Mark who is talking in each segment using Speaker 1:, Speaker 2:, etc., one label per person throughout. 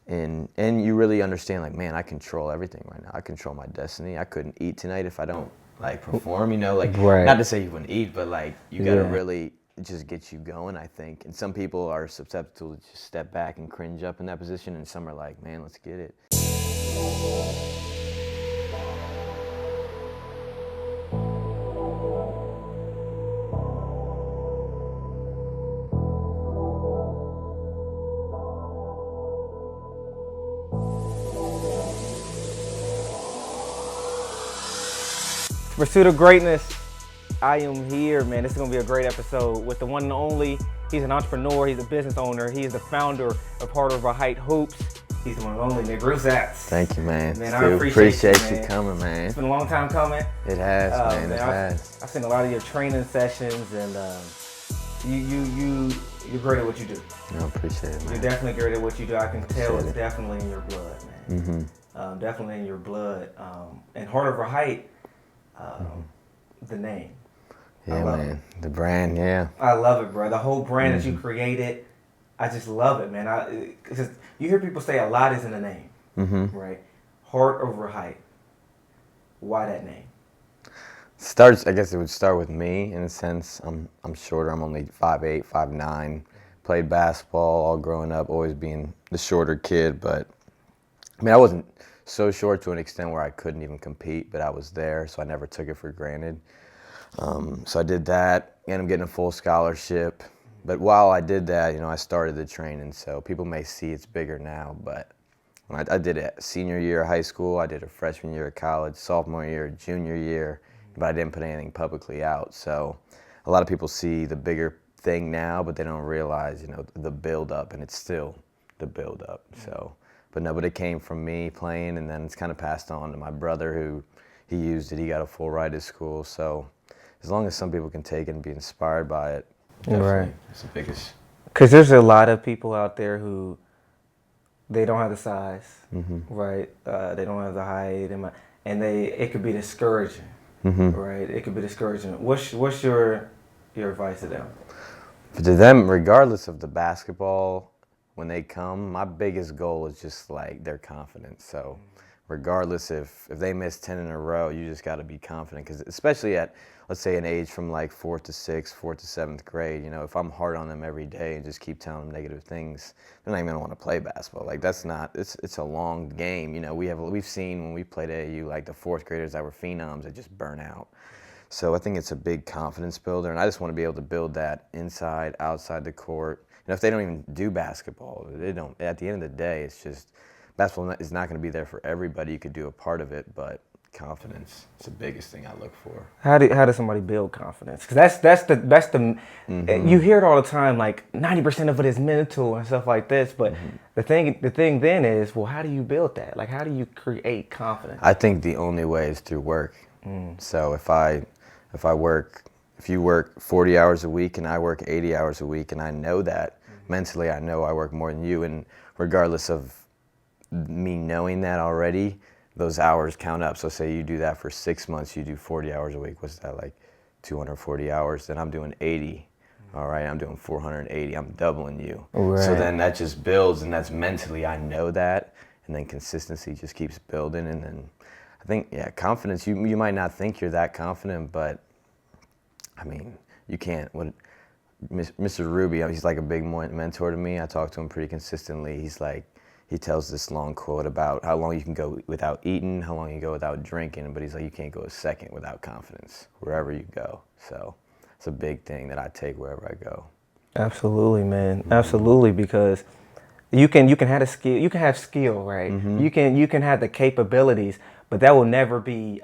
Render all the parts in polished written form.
Speaker 1: And you really understand, like, man, I control everything right now. I control my destiny. I couldn't eat tonight if I don't like perform, like
Speaker 2: Right.
Speaker 1: not to say you wouldn't eat, but like you gotta
Speaker 2: Yeah.
Speaker 1: really just get you going, I think. And some people are susceptible to just step back and cringe up in that position, and some are like, man, let's get it.
Speaker 2: Pursuit of Greatness. I am here, man. This is gonna be a great episode with the one and only. He's an entrepreneur, he's a business owner, he is the founder of Harder of a Height Hoops. He's the one and only Nick Ruthsatz.
Speaker 1: Thank you, man.
Speaker 2: Man,
Speaker 1: Stu,
Speaker 2: I appreciate you,
Speaker 1: you coming, man.
Speaker 2: It's been a long time coming.
Speaker 1: It has, man. It has.
Speaker 2: I've seen a lot of your training sessions, and you're great at what you do.
Speaker 1: I appreciate it, man.
Speaker 2: You're definitely great at what you do. I can tell it's
Speaker 1: it.
Speaker 2: definitely in your blood, man.
Speaker 1: Mm-hmm.
Speaker 2: Definitely in your blood. And Harder of a Height, the name.
Speaker 1: Yeah, man. The brand, yeah.
Speaker 2: I love it, bro. The whole brand that you created, I just love it, man. Cause you hear people say a lot is in the name, right? Heart over height. Why that name?
Speaker 1: I guess it would start with me in a sense. I'm shorter. I'm only 5'8", 5'9". Played basketball all growing up, always being the shorter kid. But I mean, I wasn't so short to an extent where I couldn't even compete, but I was there, so I never took it for granted. So I did that, and I'm getting a full scholarship. But while I did that, I started the training. So people may see it's bigger now, but when I did it senior year of high school, I did a freshman year of college, sophomore year, junior year, but I didn't put anything publicly out. So a lot of people see the bigger thing now, but they don't realize, the build up, and it's still the build up. So, but it came from me playing, and then it's kind of passed on to my brother who he used it. He got a full ride to school. So as long as some people can take it and be inspired by it,
Speaker 2: Right.
Speaker 1: It's the biggest.
Speaker 2: Because there's a lot of people out there who they don't have the size, right? They don't have the height, and it could be discouraging, right? It could be discouraging. What's your advice to them?
Speaker 1: But to them, regardless of the basketball, when they come, my biggest goal is just like their confidence. So regardless if they miss 10 in a row, you just got to be confident, because especially at, let's say, an age from like 4th to 6th, 4th to 7th grade, if I'm hard on them every day and just keep telling them negative things, they're not even gonna want to play basketball. Like, that's not, it's a long game. We've seen when we played AAU, like the 4th graders that were phenoms that just burn out. So I think it's a big confidence builder, and I just want to be able to build that inside, outside the court. If they don't even do basketball, they don't. At the end of the day, it's just, basketball is not going to be there for everybody. You could do a part of it, but confidence is the biggest thing I look for.
Speaker 2: How does somebody build confidence? Because that's the you hear it all the time. Like 90% of it is mental and stuff like this. But the thing then is, well, how do you build that? Like, how do you create confidence?
Speaker 1: I think the only way is through work. So if you work 40 hours a week and I work 80 hours a week, and I know that mentally, I know I work more than you, and regardless of me knowing that already, those hours count up. So say you do that for 6 months, you do 40 hours a week. What's that, like 240 hours? Then I'm doing 80. All right, I'm doing 480. I'm doubling you.
Speaker 2: Right.
Speaker 1: So then that just builds, and that's mentally, I know that, and then consistency just keeps building. And then I think, confidence, you might not think you're that confident, but I mean, you can't. When Mr. Ruby, he's like a big mentor to me. I talk to him pretty consistently. He tells this long quote about how long you can go without eating, how long you go without drinking, but he's like, you can't go a second without confidence wherever you go. So it's a big thing that I take wherever I go.
Speaker 2: Absolutely, man. Absolutely, because you can have a skill. You can have skill, right? You can have the capabilities, but that will never be.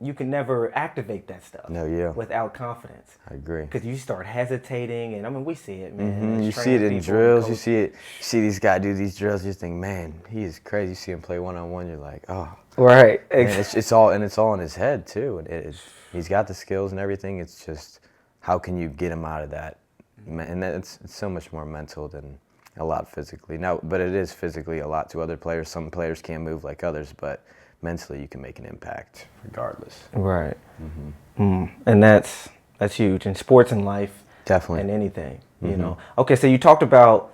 Speaker 2: You can never activate that stuff without confidence.
Speaker 1: I agree.
Speaker 2: Because you start hesitating, and I mean, we see it, man.
Speaker 1: You see it in drills. You see these guys do these drills. You just think, man, he is crazy. You see him play one-on-one. You're like, oh,
Speaker 2: right.
Speaker 1: Man, it's all in his head too. And he's got the skills and everything. It's just, how can you get him out of that? And it's so much more mental than a lot physically. Now, but it is physically a lot to other players. Some players can't move like others, but mentally you can make an impact regardless.
Speaker 2: Right. And that's huge in sports and life.
Speaker 1: Definitely.
Speaker 2: And anything, you know. Okay, so you talked about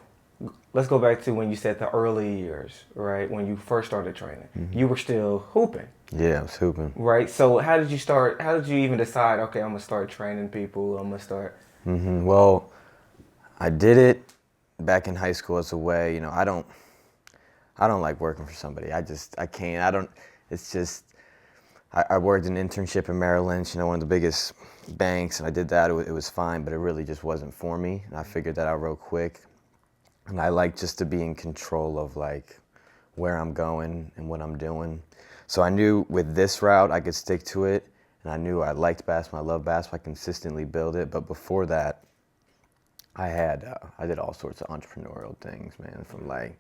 Speaker 2: let's go back to when you said the early years, right? When you first started training,
Speaker 1: Mm-hmm.
Speaker 2: you were still hooping,
Speaker 1: Yeah, I was hooping.
Speaker 2: right? So how did you start? How did you even decide? Okay, I'm gonna start training people. I'm gonna start.
Speaker 1: Well, I did it back in high school as a way. I don't like working for somebody. I can't. I don't. It's just. I worked an internship in Merrill Lynch, one of the biggest banks, and I did that. It was fine, but it really just wasn't for me. And I figured that out real quick. And I like just to be in control of like where I'm going and what I'm doing. So I knew with this route I could stick to it, and I knew I liked basketball. I love basketball. I consistently build it. But before that, I did all sorts of entrepreneurial things, man. From like,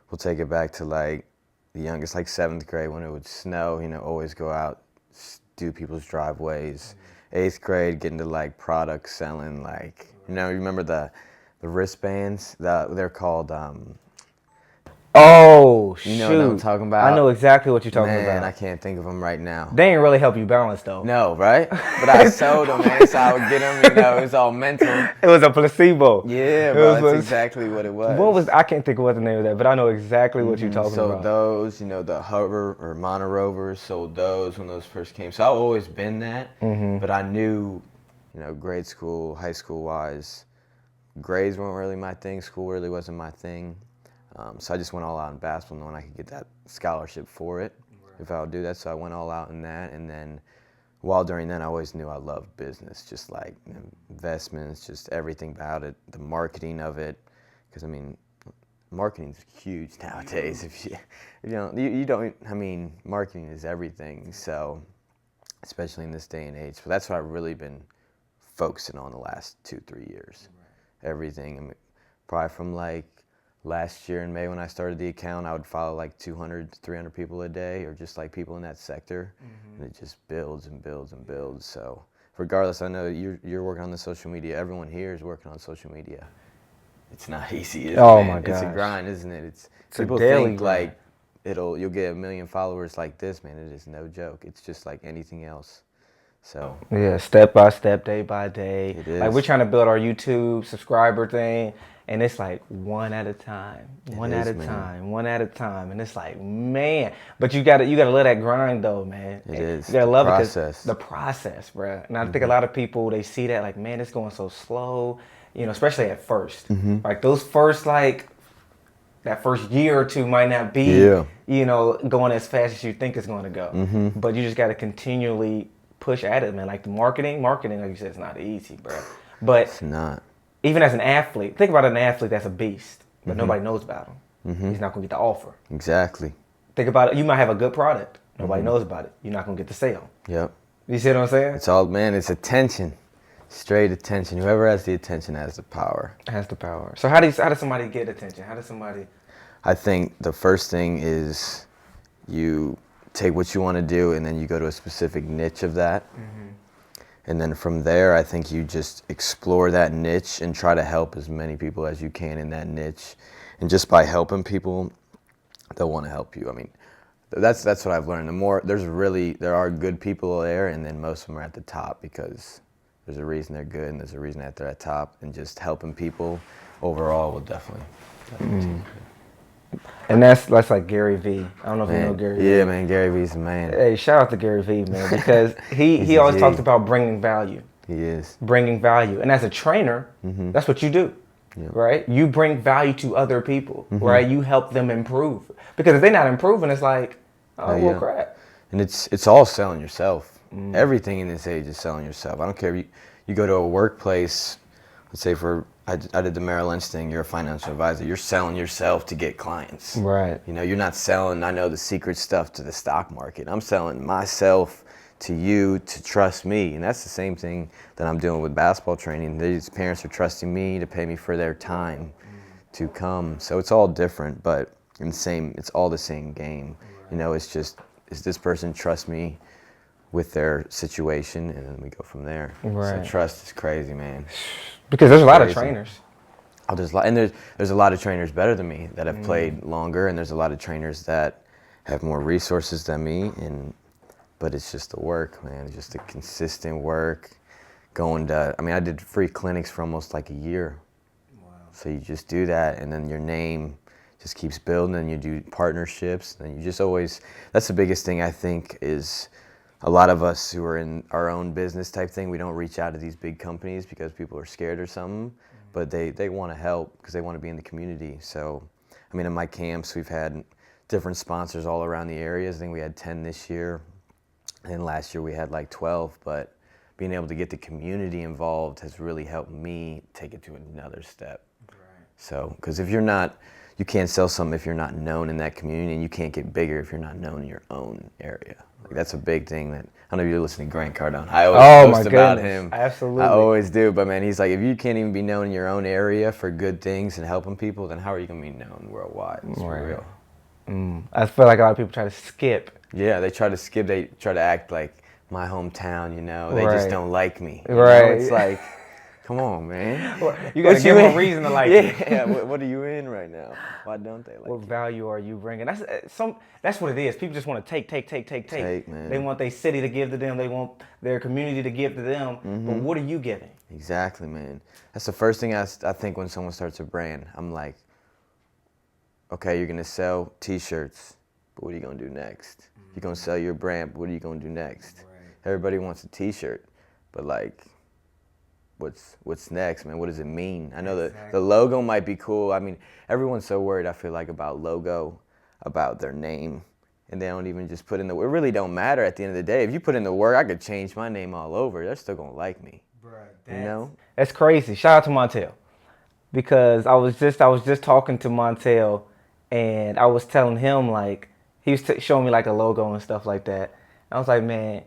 Speaker 1: we'll take it back to like the youngest, like 7th grade when it would snow. Always go out, do people's driveways. 8th grade, get into like product selling. Like, you remember the wristbands? They're called.
Speaker 2: Oh
Speaker 1: You
Speaker 2: shoot!
Speaker 1: know what I'm talking about?
Speaker 2: I know exactly what you're talking
Speaker 1: Man,
Speaker 2: about.
Speaker 1: I can't think of them right now.
Speaker 2: They ain't really help you balance though.
Speaker 1: No, right? But I sold them, man, so I would get them. It was all mental.
Speaker 2: It was a placebo.
Speaker 1: Yeah,
Speaker 2: It
Speaker 1: bro,
Speaker 2: was-
Speaker 1: that's exactly what it was.
Speaker 2: What was I can't think of what the name of that, but I know exactly what you're talking
Speaker 1: Sold
Speaker 2: about.
Speaker 1: those, the hover or monorovers, sold those when those first came. So I've always been that, but I knew, grade school, high school wise, grades weren't really my thing. School really wasn't my thing. So I just went all out in basketball knowing I could get that scholarship for it if I would do that. So I went all out in that. And then while during that, I always knew I loved business, just like investments, just everything about it, the marketing of it. Because, marketing's huge nowadays. If you don't, marketing is everything. So, especially in this day and age. But that's what I've really been focusing on the last 2-3 years. Everything. Probably from like last year in May when I started the account, I would follow like 200 to 300 people a day, or just like people in that sector, and it just builds and builds and builds. So regardless, I know you're working on the social media. Everyone here is working on social media. It's not easy, is it,
Speaker 2: Oh
Speaker 1: man?
Speaker 2: my
Speaker 1: It's a
Speaker 2: gosh.
Speaker 1: grind, isn't it? It's
Speaker 2: a
Speaker 1: people
Speaker 2: daily
Speaker 1: think
Speaker 2: grind.
Speaker 1: like you'll get 1 million followers like this, man. It is no joke. It's just like anything else. So
Speaker 2: Yeah, step by step, day by day.
Speaker 1: It
Speaker 2: Like
Speaker 1: is.
Speaker 2: we're trying to build our YouTube subscriber thing, and it's like one at a time, one at
Speaker 1: is,
Speaker 2: a
Speaker 1: man.
Speaker 2: time, one at a time, and it's like, man. But you gotta let that grind though, man.
Speaker 1: It is.
Speaker 2: You gotta
Speaker 1: The
Speaker 2: love
Speaker 1: process.
Speaker 2: it 'cause the process, bro. And I think a lot of people they see that like, man, it's going so slow, especially at first. Like those first that first year or two might not be, going as fast as you think it's going to go. But you just got to continually push at it, man. Like the marketing, like you said, it's not easy, bro. But
Speaker 1: it's not.
Speaker 2: even as an athlete, think about an athlete that's a beast, but nobody knows about him. He's not going to get the offer.
Speaker 1: Exactly.
Speaker 2: Think about it. You might have a good product. Nobody knows about it. You're not going to get the sale.
Speaker 1: Yep.
Speaker 2: You see what I'm saying?
Speaker 1: It's all, man, it's attention. Straight attention. Whoever has the attention has the power.
Speaker 2: It has the power. So how does somebody get attention? How does somebody...
Speaker 1: I think the first thing is you take what you want to do and then you go to a specific niche of that. And then from there, I think you just explore that niche and try to help as many people as you can in that niche. And just by helping people, they'll want to help you. That's what I've learned. There are good people there, and then most of them are at the top because there's a reason they're good and there's a reason that they're at top. And just helping people overall will definitely change.
Speaker 2: And that's like Gary Vee. I don't know if you know Gary Vee.
Speaker 1: Yeah, man, Gary Vee's the man.
Speaker 2: Hey, shout out to Gary Vee, man, because he always talks about bringing value.
Speaker 1: He is.
Speaker 2: Bringing value. And as a trainer, that's what you do, right? You bring value to other people, right? You help them improve. Because if they're not improving, it's like, well, crap.
Speaker 1: And it's all selling yourself. Everything in this age is selling yourself. I don't care if you go to a workplace, let's say I did the Merrill Lynch thing, you're a financial advisor, you're selling yourself to get clients.
Speaker 2: Right.
Speaker 1: You're not selling, I know the secret stuff to the stock market. I'm selling myself to you to trust me. And that's the same thing that I'm doing with basketball training. These parents are trusting me to pay me for their time to come. So it's all different, but it's all the same game. It's just, is this person trust me with their situation, and then we go from there.
Speaker 2: Right.
Speaker 1: So trust is crazy, man.
Speaker 2: Because there's a lot of
Speaker 1: Crazy.
Speaker 2: trainers.
Speaker 1: Oh, there's a lot of trainers better than me that have played longer, and there's a lot of trainers that have more resources than me. But it's just the work, man. It's just the consistent work. I did free clinics for almost like a year. Wow. So you just do that, and then your name just keeps building, and you do partnerships, and you just always, that's the biggest thing I think is a lot of us who are in our own business type thing, we don't reach out to these big companies because people are scared or something, but they want to help because they want to be in the community. So, I mean, in my camps, we've had different sponsors all around the areas. I think we had 10 this year, and last year we had like 12, but being able to get the community involved has really helped me take it to another step. Right. So, because if you're not, you can't sell something if you're not known in that community, and you can't get bigger if you're not known in your own area. Like, that's a big thing that, I don't know if you're listening to Grant Cardone. I always post about him.
Speaker 2: Absolutely.
Speaker 1: I always do, but man, he's like, if you can't even be known in your own area for good things and helping people, then how are you going to be known worldwide? It's real.
Speaker 2: I feel like a lot of people try to skip.
Speaker 1: Yeah, they try to skip, they try to act like my hometown, you know, they just don't like me. You
Speaker 2: right.
Speaker 1: know? It's like, come on, man.
Speaker 2: You got to give them a reason to like you.
Speaker 1: Yeah, what are you in right now? Why don't they like you?
Speaker 2: What value are you bringing? That's what it is. People just want to take.
Speaker 1: Take, man.
Speaker 2: They want their city to give to them. They want their community to give to them. But what are you giving?
Speaker 1: Exactly, man. That's the first thing I think when someone starts a brand. I'm like, okay, you're going to sell T-shirts, but what are you going to do next? You're going to sell your brand, but what are you going to do next? Right. Everybody wants a T-shirt, but like, what's next, man? What does it mean? I know that the logo might be cool. I mean, everyone's so worried, I feel like, about logo, about their name, and they don't even just put in the work. It really don't matter at the end of the day. If you put in the work, I could change my name all over. They're still going to like me.
Speaker 2: Right.
Speaker 1: You know?
Speaker 2: That's crazy. Shout out to Montel, because I was just talking to Montel, and I was telling him, like, he was showing me like a logo and stuff like that. I was like, man,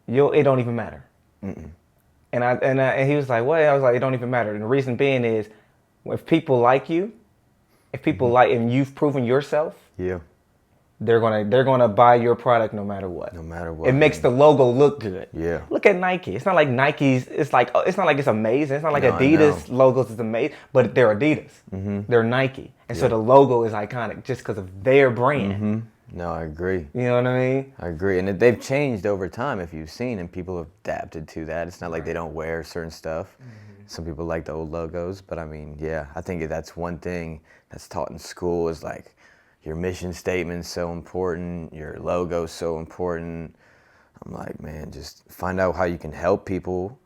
Speaker 2: it don't even matter. Mm-mm. And he was like, what? I was like, it don't even matter. And the reason being is, if people like you, if people like, and you've proven yourself, yeah, they're gonna buy your product no matter what. No matter what. It makes the logo look good. Yeah. Look at Nike. It's not like Nike's. It's not like it's amazing. It's not like Adidas logos is amazing, but they're Adidas. Mm-hmm. They're Nike, and so the logo is iconic just because of their brand. Mm-hmm. No, I agree. You know what I mean? I agree. And they've changed over time, if you've seen, and people have adapted to that. It's not like they don't wear certain stuff. Mm-hmm. Some people like the old logos, but I mean, yeah, I think that's one thing that's taught in school is like your mission statement's so important, your logo's so important. I'm like, man, just find out how you can help people,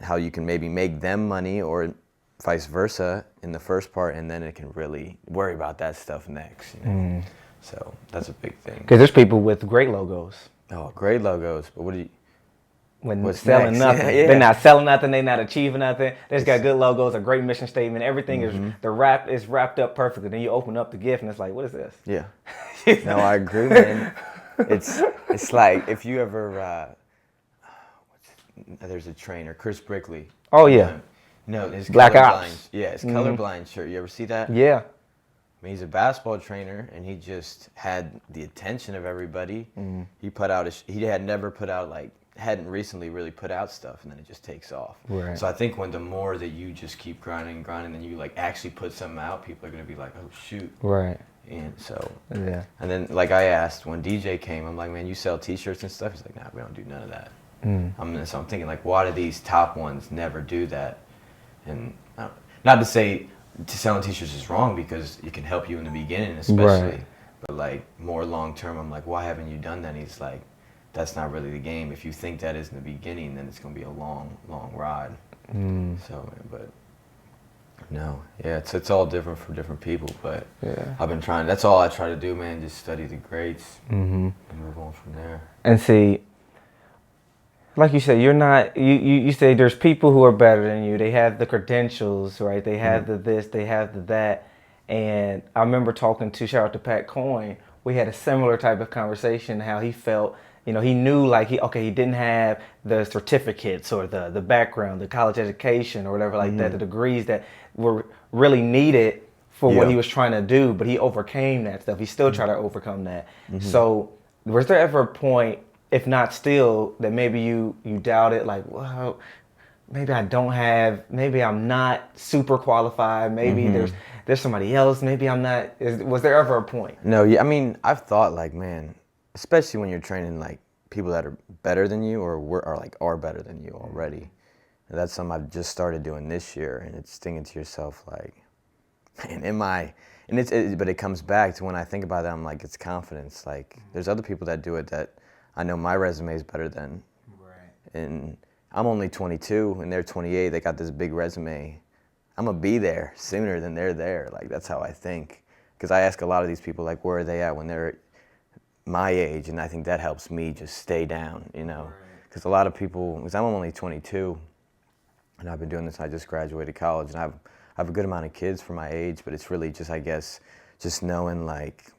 Speaker 2: how you can maybe make them money or vice versa in the first part, and then it can really worry about that stuff next. You know? Mm. So that's a big thing. Because there's people with great logos. Oh, great logos. But what do you... What's selling next? Nothing. Yeah. They're not selling nothing. They're not achieving nothing. They just got good logos, a great mission statement. Everything is wrapped up perfectly. Then you open up the gift and it's like, what is this? Yeah. No, I agree, man. It's like if you ever... there's a trainer, Chris Brickley. Oh, yeah. No, his Black Ops. Yeah, his colorblind shirt. You ever see that? Yeah. I mean, he's a basketball trainer, and he just had the attention of everybody. Mm-hmm. He put out he hadn't recently really put out stuff, and then it just takes off. Right. So I think the more that you just keep grinding, and you like actually put something out, people are gonna be like, oh shoot. Right. And so yeah. And then like I asked when DJ came, I'm like, man, you sell T-shirts and stuff? He's like, nah, we don't do none of that. Mm. So I'm thinking like, why do these top ones never do that? And not to say selling T-shirts is wrong, because it can help you in the beginning, especially. Right. But like more long term, I'm like, why haven't you done that? And he's like, that's not really the game. If you think that is in the beginning, then it's gonna be a long, long ride. Mm. So, but no, yeah, it's all different for different people. But yeah. I've been trying. That's all I try to do, man. Just study the greats and move on from there. And see, like you said, you're not. You say there's people who are better than you. They have the credentials, right? They have the this, they have the that. And I remember talking to, shout out to Pat Coyne. We had a similar type of conversation. How he felt. You know, he knew like he didn't have the certificates or the background, the college education or whatever like that, the degrees that were really needed for what he was trying to do, but he overcame that stuff. He still tried to overcome that. So was there ever a point, if not still, that maybe you doubted, like, well, maybe maybe I'm not super qualified, maybe there's somebody else, maybe I'm not, was there ever a point? No, yeah, I mean, I've thought like, man, especially when you're training like people that are better than you or are better than you already.
Speaker 1: And that's something I've just started doing this year, and it's thinking to yourself like, man, but it comes back to when I think about that, I'm like, it's confidence. Like, there's other people that do it that I know my resume is better than.
Speaker 2: Right.
Speaker 1: And I'm only 22 and they're 28. They got this big resume. I'm gonna be there sooner than they're there. Like, that's how I think. Because I ask a lot of these people, like, where are they at when they're my age? And I think that helps me just stay down, you know. Because a lot of people, because I'm only 22, and I've been doing this, I just graduated college, and I have a good amount of kids for my age, but it's really just, I guess, just knowing, like,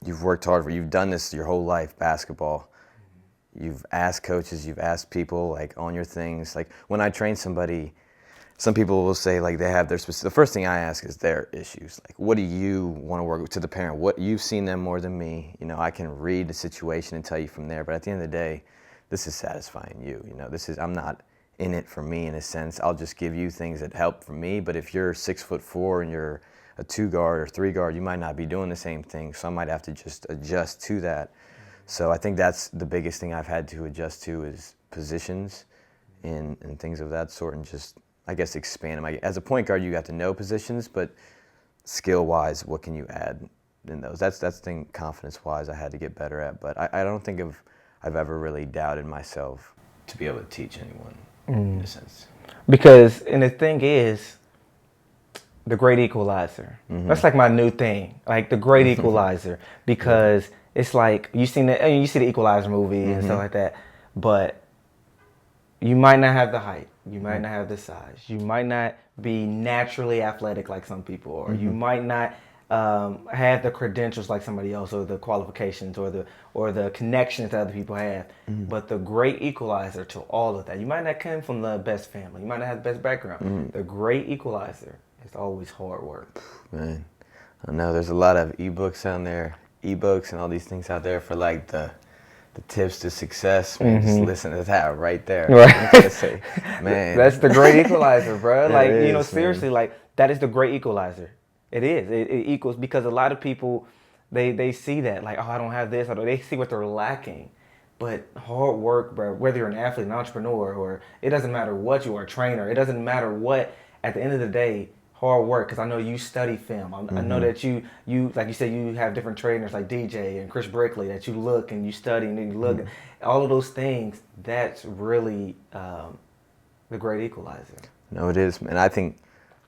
Speaker 1: you've worked hard you've done this your whole life, basketball. You've asked coaches, you've asked people, like, on your things. Like, when I train somebody, some people will say, like, they have their specific, the first thing I ask is their issues. Like, what do you want to work with to the parent? What, you've seen them more than me. You know, I can read the situation and tell you from there, but at the end of the day, this is satisfying you. You know, I'm not in it for me in a sense. I'll just give you things that help for me, but if you're 6'4" and you're a 2 guard or 3 guard, you might not be doing the same thing, so I might have to just adjust to that. So I think that's the biggest thing I've had to adjust to is positions and things of that sort, and just, I guess, expand them. As a point guard, you got to know positions, but skill-wise, what can you add in those? That's the thing, confidence-wise, I had to get better at, but I don't think I've ever really doubted myself to be able to teach anyone in a sense.
Speaker 2: Because, and the thing is, the great equalizer. That's like my new thing, like the great equalizer, because it's like you see the Equalizer movie and stuff like that, but you might not have the height, you might not have the size, you might not be naturally athletic like some people, or you might not have the credentials like somebody else, or the qualifications, or the connections that other people have. But the great equalizer to all of that, you might not come from the best family, you might not have the best background. The great equalizer is always hard work.
Speaker 1: Man, I know there's a lot of ebooks and all these things out there for, like, the tips to success. Man, just listen to that right there.
Speaker 2: Right.
Speaker 1: Say, man,
Speaker 2: that's the great equalizer, bro. Like,
Speaker 1: it
Speaker 2: you know,
Speaker 1: is,
Speaker 2: seriously,
Speaker 1: man.
Speaker 2: like, that is the great equalizer. It is. It equals, because a lot of people, they see that, like, oh, I don't have this, or they see what they're lacking. But hard work, bro, whether you're an athlete, an entrepreneur, or it doesn't matter what you are, a trainer, it doesn't matter what, at the end of the day, hard work. Because I know you study film. I know that you like you said, you have different trainers like DJ and Chris Brickley that you look and you study and you look. All of those things, that's really the great equalizer.
Speaker 1: No, it is, man. I think,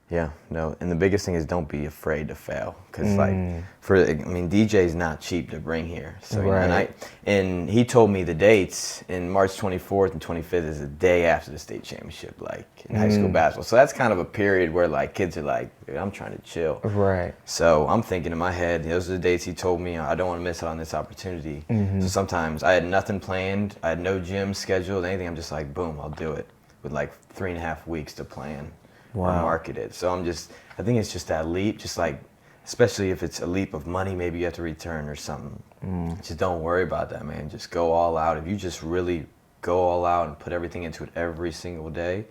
Speaker 1: yeah, no. And the biggest thing is don't be afraid to fail, because DJ's not cheap to bring here. So
Speaker 2: Right.
Speaker 1: and he told me the dates, and March 24th and 25th is the day after the state championship, like, in high school basketball. So that's kind of a period where, like, kids are like, I'm trying to chill.
Speaker 2: Right.
Speaker 1: So I'm thinking in my head, those are the dates he told me. I don't want to miss out on this opportunity. So sometimes I had nothing planned. I had no gym scheduled, anything. I'm just like, boom, I'll do it with like 3.5 weeks to plan. Or market it. So I think it's just that leap, just like, especially if it's a leap of money, maybe you have to return or something. Just don't worry about that, man. Just go all out. If you just really go all out and put everything into it every single day,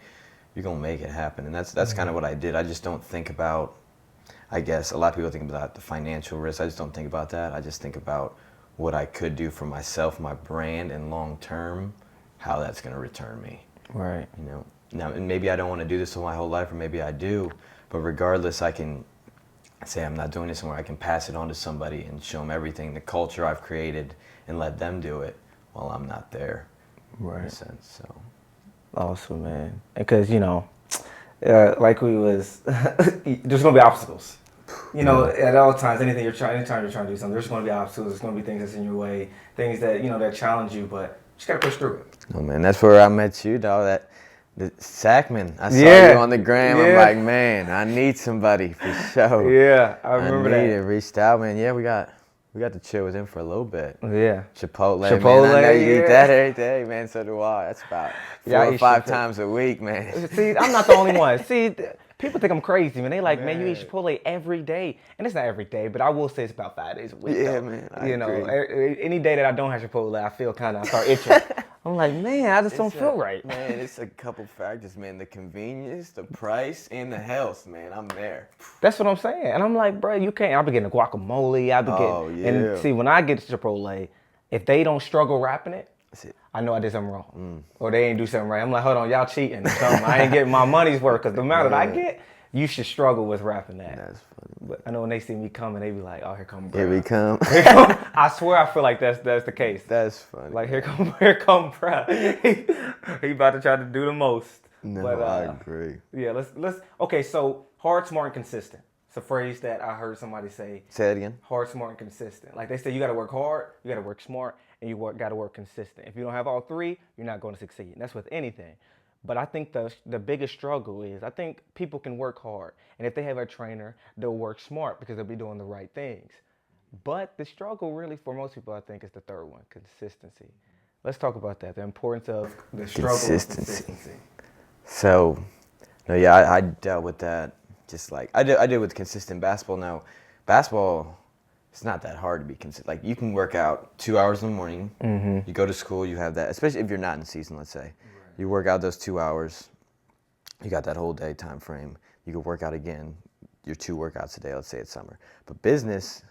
Speaker 1: you're gonna make it happen. And that's kind of what I did. I just don't think about, I guess a lot of people think about the financial risk. I just don't think about that. I just think about what I could do for myself, my brand, and long term, how that's gonna return me.
Speaker 2: Right.
Speaker 1: You know. Now, and maybe I don't want to do this for my whole life, or maybe I do, but regardless, I can say I'm not doing this somewhere. I can pass it on to somebody and show them everything, the culture I've created, and let them do it while I'm not there.
Speaker 2: Right.
Speaker 1: In a sense, so.
Speaker 2: Awesome, man. Because, you know, like we was, there's going to be obstacles. You know, at all times, anytime you're trying to do something, there's going to be obstacles. There's going to be things that's in your way, things that, you know, that challenge you, but you just got to push through it.
Speaker 1: Oh, man, that's where I met you, dog. The Sackman, I saw you on the gram. I'm like, man, I need somebody for sure.
Speaker 2: Yeah, I remember that.
Speaker 1: Reached out, man. Yeah, we got to chill with him for a little bit.
Speaker 2: Yeah.
Speaker 1: Chipotle, man. I know you eat that every day, man. So do I. That's about 4 or 5 times a week, man.
Speaker 2: See, I'm not the only one. See, people think I'm crazy, man. They like, man, you eat Chipotle every day. And it's not every day, but I will say it's about 5 days a week.
Speaker 1: Yeah,
Speaker 2: though.
Speaker 1: man.
Speaker 2: I agree. Any day that I don't have Chipotle, I feel I start itching. I'm like, man, I just don't feel right.
Speaker 1: Man, it's a couple factors, man. The convenience, the price, and the health, man. I'm there.
Speaker 2: That's what I'm saying. And I'm like, bro, you can't. I'll be getting the guacamole. I'll be getting.
Speaker 1: Yeah.
Speaker 2: And see, when I get Chipotle, if they don't struggle wrapping it, I know I did something wrong. Or they ain't do something right. I'm like, hold on, y'all cheating or something. I ain't getting my money's worth because the amount that I get, you should struggle with rapping that.
Speaker 1: That's funny.
Speaker 2: But I know when they see me coming, they be like, oh, here come bro.
Speaker 1: Here we come.
Speaker 2: I swear I feel like that's the case.
Speaker 1: That's funny.
Speaker 2: Like, here come bro. He about to try to do the most.
Speaker 1: No,
Speaker 2: but,
Speaker 1: I agree.
Speaker 2: Yeah, let's. Okay, so hard, smart, and consistent. It's a phrase that I heard somebody say.
Speaker 1: Say it again.
Speaker 2: Hard, smart, and consistent. Like they say, you got to work hard, you got to work smart, and you got to work consistent. If you don't have all three, you're not going to succeed. And that's with anything. But I think the biggest struggle is I think people can work hard, and if they have a trainer, they'll work smart because they'll be doing the right things. But the struggle really for most people, I think, is the third one, consistency. Let's talk about that. The importance of the struggle of consistency.
Speaker 1: So, no, yeah, I dealt with that just like I did with consistent basketball. Now, basketball, it's not that hard to be consistent. Like you can work out 2 hours in the morning. Mm-hmm. You go to school, you have that. Especially if you're not in season, let's say, right. You work out those 2 hours. You got that whole day time frame. You can work out again, your 2 workouts a day. Let's say it's summer. But business,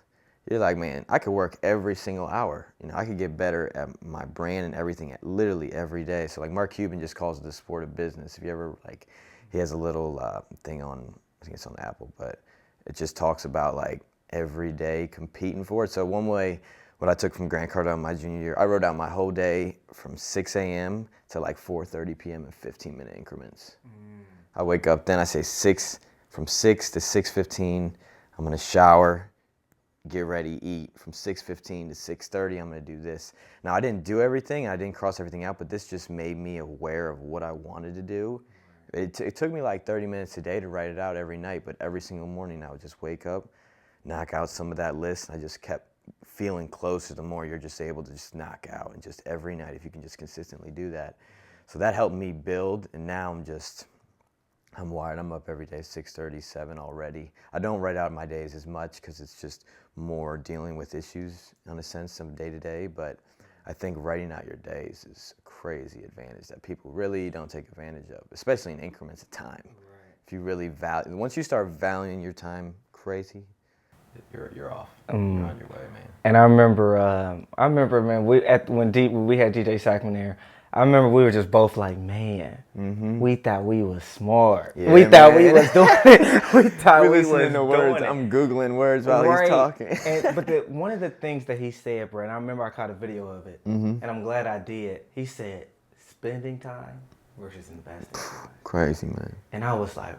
Speaker 1: you're like, man, I could work every single hour. You know, I could get better at my brand and everything at literally every day. So like Mark Cuban just calls it the sport of business. If you ever like, he has a little thing on, I think it's on Apple, but it just talks about like every day competing for it. So one way, what I took from Grant Cardone my junior year, I wrote out my whole day from 6 a.m. to like 4:30 p.m. in 15-minute increments. I wake up, then I say from 6 to 6:15, I'm gonna shower, get ready, eat. From 6:15 to 6:30, I'm gonna do this. Now I didn't do everything, I didn't cross everything out, but this just made me aware of what I wanted to do. It took me like 30 minutes a day to write it out every night, but every single morning I would just wake up, knock out some of that list, and I just kept feeling closer the more you're just able to just knock out, and just every night if you can just consistently do that. So that helped me build, and now I'm wired. I'm up every day, 6:30, 7 already. I don't write out my days as much because it's just more dealing with issues in a sense, some day to day. But I think writing out your days is a crazy advantage that people really don't take advantage of, especially in increments of time. Right. If you really once you start valuing your time crazy, you're off. You're on your way, man.
Speaker 2: And I remember, man, when we had DJ Sackman there. I remember we were just both like, man, we thought we was smart.
Speaker 1: Yeah,
Speaker 2: we thought we was doing it. We thought we was doing
Speaker 1: words.
Speaker 2: it.
Speaker 1: I'm Googling words while he's talking.
Speaker 2: But one of the things that he said, bro, and I remember I caught a video of it, and I'm glad I did. He said, spending time versus investing time.
Speaker 1: Crazy, man.
Speaker 2: And I was like,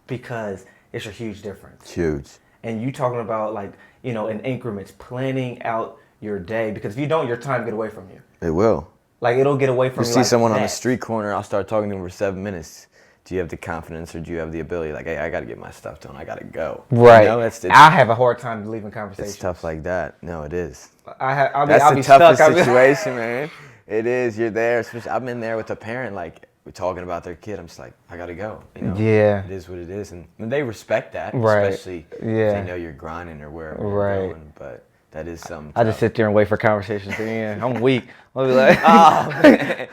Speaker 2: because it's a huge difference.
Speaker 1: Huge.
Speaker 2: And you talking about like, in increments, planning out your day, because if you don't, your time get away from you.
Speaker 1: It will.
Speaker 2: Like, it'll get away from you.
Speaker 1: You see someone on the street corner, I'll start talking to them for 7 minutes. Do you have the confidence or do you have the ability? Like, hey, I got to get my stuff done. I got to go.
Speaker 2: Right. I have a hard time leaving conversations.
Speaker 1: It's tough like that. No, it is.
Speaker 2: I'll
Speaker 1: That's
Speaker 2: be
Speaker 1: the toughest
Speaker 2: stuck.
Speaker 1: situation, man. It is. You're there. Especially, I've been there with a parent, like, we're talking about their kid. I'm just like, I got to go.
Speaker 2: Yeah.
Speaker 1: It is what it is. And they respect that,
Speaker 2: right.
Speaker 1: Especially if they know you're grinding or wherever you're going. But that is something tough.
Speaker 2: I just sit there and wait for conversations to end. I'm weak. I'll be like, I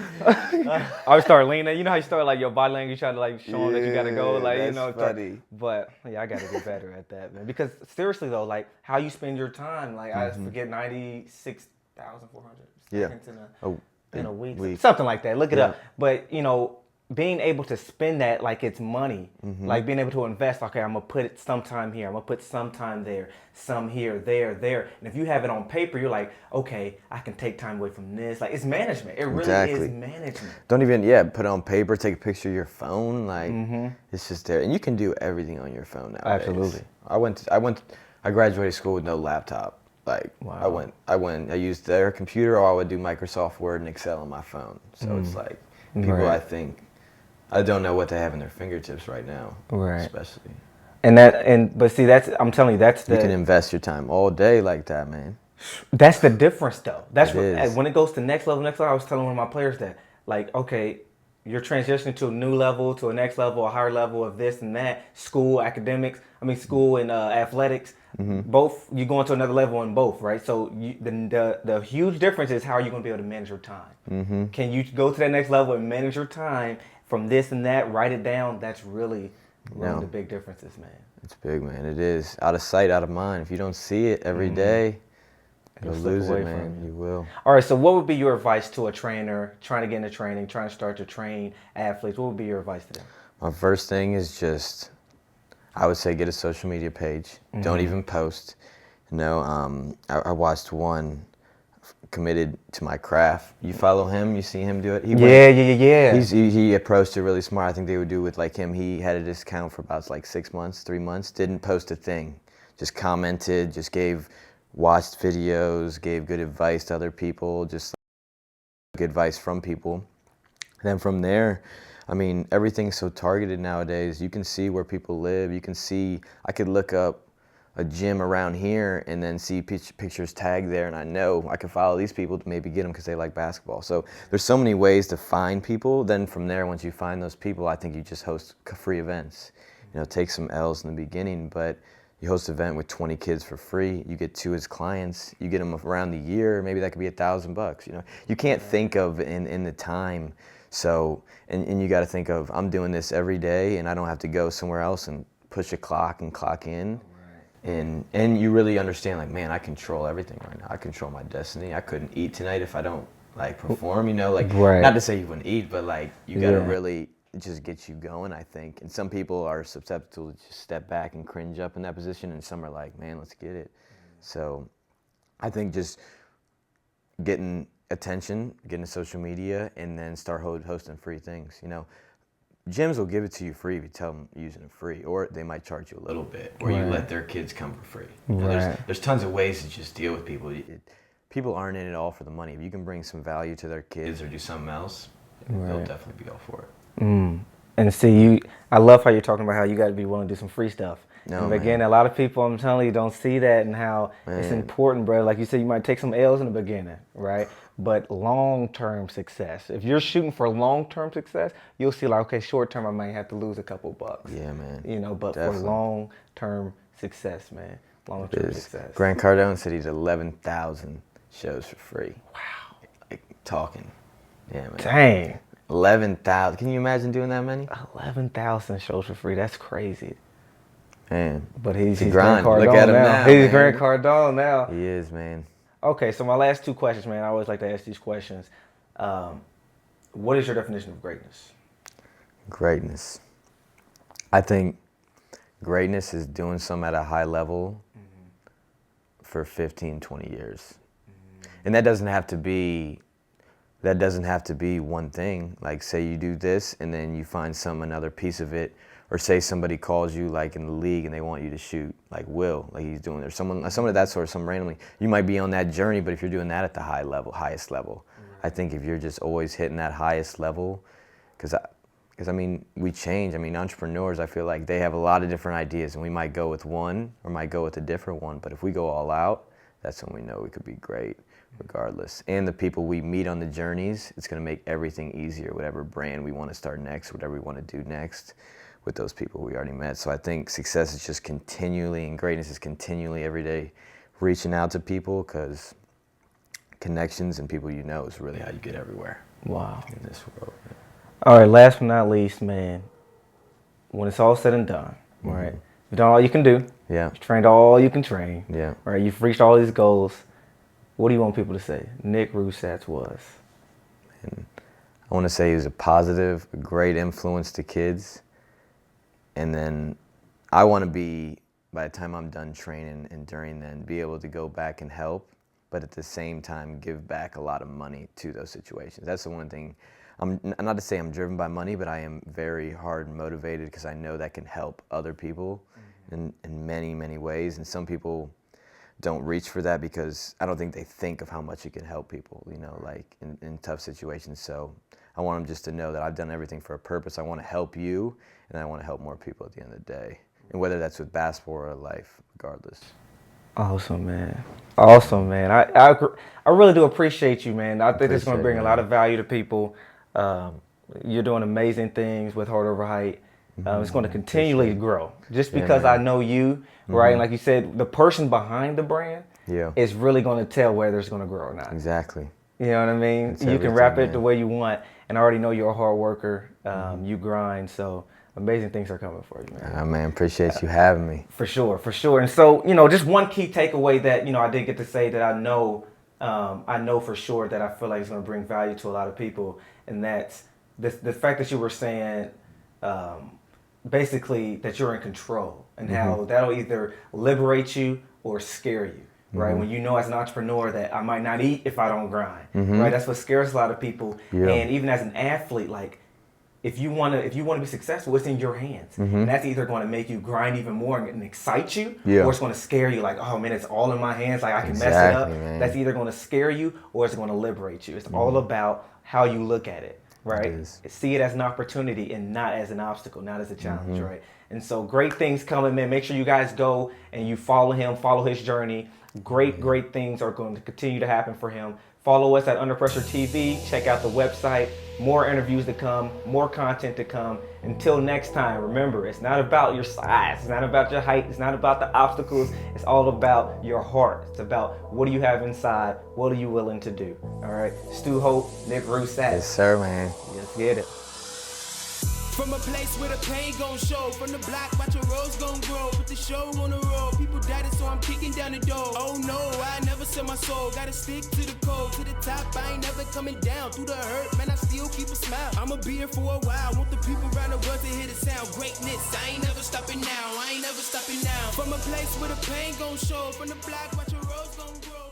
Speaker 2: would start leaning. You know how you start like your body language, you try to like show them that you gotta go, like
Speaker 1: funny.
Speaker 2: But yeah, I gotta get better at that, man. Because seriously though, like how you spend your time, like I forget 96,400 seconds in a week, something like that. Look it up. But being able to spend that like it's money, like being able to invest, okay, I'm going to put some time here, I'm going to put some time there, some here, there. And if you have it on paper, you're like, okay, I can take time away from this. Like, it's management. It really is management.
Speaker 1: Don't even, put it on paper, take a picture of your phone. Like, it's just there. And you can do everything on your phone nowadays.
Speaker 2: Absolutely.
Speaker 1: I graduated school with no laptop. Like, wow. I used their computer, or I would do Microsoft Word and Excel on my phone. So it's like, people, I think, I don't know what they have in their fingertips right now, especially.
Speaker 2: But see, I'm telling you, you
Speaker 1: can invest your time all day like that, man.
Speaker 2: That's the difference, though. That's when it goes to next level. I was telling one of my players that, like, okay, you're transitioning to a new level, to a next level, a higher level of this and that, school and athletics. Both, you go into another level in both, right? So the huge difference is how are you going to be able to manage your time? Can you go to that next level and manage your time from this and that, write it down? That's really one of the big differences, man.
Speaker 1: It's big, man. It is. Out of sight, out of mind. If you don't see it every day, You'll lose it, man. You will.
Speaker 2: All right, so what would be your advice to a trainer trying to get into training, trying to start to train athletes? What would be your advice to them?
Speaker 1: My first thing is just, I would say, get a social media page. Don't even post. I watched one committed to my craft. You follow him, you see him do it.
Speaker 2: Yeah.
Speaker 1: He approached it really smart. I think they would do with like him. He had a discount for about like 6 months, 3 months. Didn't post a thing. Just commented. Just watched videos. Gave good advice to other people. Just good advice from people. And then from there, I mean, everything's so targeted nowadays. You can see where people live. You can see. I could look up a gym around here and then see pictures tagged there, and I know I can follow these people to maybe get them because they like basketball. So there's so many ways to find people. Then from there, once you find those people, I think you just host free events. Take some L's in the beginning, but you host an event with 20 kids for free. You get 2 as clients. You get them around the year. Maybe that could be $1,000. You can't think of in the time. So and you got to think of, I'm doing this every day, and I don't have to go somewhere else and push a clock and clock in. And you really understand, like, man, I control everything right now. I control my destiny. I couldn't eat tonight if I don't like perform, not to say you wouldn't eat, but like you got to really just get you going, I think. And some people are susceptible to just step back and cringe up in that position, and some are like, man, let's get it. So I think just getting attention, getting to social media, and then start hosting free things. Gyms will give it to you free if you tell them using it free, or they might charge you a little bit, or you let their kids come for free. There's tons of ways to just deal with people. People aren't in it all for the money. If you can bring some value to their kids or do something else, they'll definitely be all for it.
Speaker 2: And see, I love how you're talking about how you got to be willing to do some free stuff.
Speaker 1: No,
Speaker 2: again, a lot of people, I'm telling you, don't see that and how it's important, bro. Like you said, you might take some L's in the beginning, right? But long-term success. If you're shooting for long-term success, you'll see like, okay, short-term, I might have to lose a couple bucks.
Speaker 1: Yeah, man.
Speaker 2: But definitely. For long-term success, man. Long-term success.
Speaker 1: Grant Cardone said he's 11,000 shows for free.
Speaker 2: Wow.
Speaker 1: Like, talking. Yeah, man.
Speaker 2: Dang.
Speaker 1: 11,000. Can you imagine doing that many?
Speaker 2: 11,000 shows for free. That's crazy.
Speaker 1: Man.
Speaker 2: But he's
Speaker 1: Grant
Speaker 2: Cardone
Speaker 1: Look at him now.
Speaker 2: He's Grant Cardone now.
Speaker 1: He is, man.
Speaker 2: Okay, so my last 2 questions, man. I always like to ask these questions. What is your definition of greatness?
Speaker 1: Greatness. I think greatness is doing something at a high level for 15, 20 years. And that doesn't have to be one thing. Like, say you do this and then you find another piece of it, or say somebody calls you like in the league and they want you to shoot like Will, like he's doing, or someone of that sort, some randomly. You might be on that journey, but if you're doing that at the highest level, I think if you're just always hitting that highest level, because I mean, we change. I mean, entrepreneurs, I feel like they have a lot of different ideas, and we might go with one or might go with a different one, but if we go all out, that's when we know we could be great regardless. And the people we meet on the journeys, it's going to make everything easier, whatever brand we want to start next, whatever we want to do next with those people we already met. So I think success is just continually, and greatness is continually every day reaching out to people, because connections and people is really how you get everywhere.
Speaker 2: Wow.
Speaker 1: In this world. Yeah.
Speaker 2: All right, last but not least, man, when it's all said and done, right? You've done all you can do.
Speaker 1: Yeah.
Speaker 2: You've trained all you can train.
Speaker 1: Yeah.
Speaker 2: Right? You've reached all these goals. What do you want people to say Nick Ruthsatz was?
Speaker 1: And I want to say he was a positive, great influence to kids. And then I want to be, by the time I'm done training and during then, be able to go back and help, but at the same time give back a lot of money to those situations. That's the one thing. I'm not to say I'm driven by money, but I am very hard motivated, because I know that can help other people in many, many ways. And some people don't reach for that because I don't think they think of how much it can help people, like in tough situations. So I want them just to know that I've done everything for a purpose. I want to help you, and I want to help more people at the end of the day. And whether that's with basketball or life, regardless.
Speaker 2: Awesome, man. Awesome, man. I really do appreciate you, man. I think it's going to bring a lot of value to people. You're doing amazing things with Heart Over Height. It's going to continually grow. Just because I know you, right? And like you said, the person behind the brand is really going to tell whether it's going to grow or not.
Speaker 1: Exactly.
Speaker 2: You know what I mean? You can wrap it the way you want. And I already know you're a hard worker. You grind. So amazing things are coming for you, man.
Speaker 1: Man, appreciate you having me.
Speaker 2: For sure, for sure. And so, just one key takeaway that, I did get to say that I know for sure that I feel like it's going to bring value to a lot of people. And that's the fact that you were saying, basically that you're in control, and how that'll either liberate you or scare you. Right, when you know as an entrepreneur that I might not eat if I don't grind. Right, that's what scares a lot of people.
Speaker 1: Yeah.
Speaker 2: And even as an athlete, like if you want to be successful, it's in your hands, and that's either going to make you grind even more and excite you, or it's going to scare you. Like, oh man, it's all in my hands. Like I can mess it up.
Speaker 1: Man.
Speaker 2: That's either going to scare you or it's going to liberate you. It's all about how you look at it. Right, see it as an opportunity and not as an obstacle, not as a challenge. Right, and so great things coming, man. Make sure you guys go and you follow him, follow his journey. Great things are going to continue to happen for him. Follow us at Under Pressure TV. Check out the website. More interviews to come, more content to come. Until next time, remember, it's not about your size. It's not about your height. It's not about the obstacles. It's all about your heart. It's about what do you have inside? What are you willing to do? All right. Stu Holt, Nick Ruthsatz.
Speaker 1: Yes, sir, man.
Speaker 2: Let's get it.
Speaker 3: From a place where the pain gon' show, from the block, watch your rose gon' grow. Put the show on the road, people doubted, so I'm kicking down the door. Oh no, I never sell my soul, gotta stick to the code. To the top, I ain't never coming down. Through the hurt, man, I still keep a smile. I'ma be here for a while, want the people around the world to hear the sound. Greatness, I ain't never stopping now, I ain't never stopping now. From a place where the pain gon' show, from the block, watch your rose gon' grow.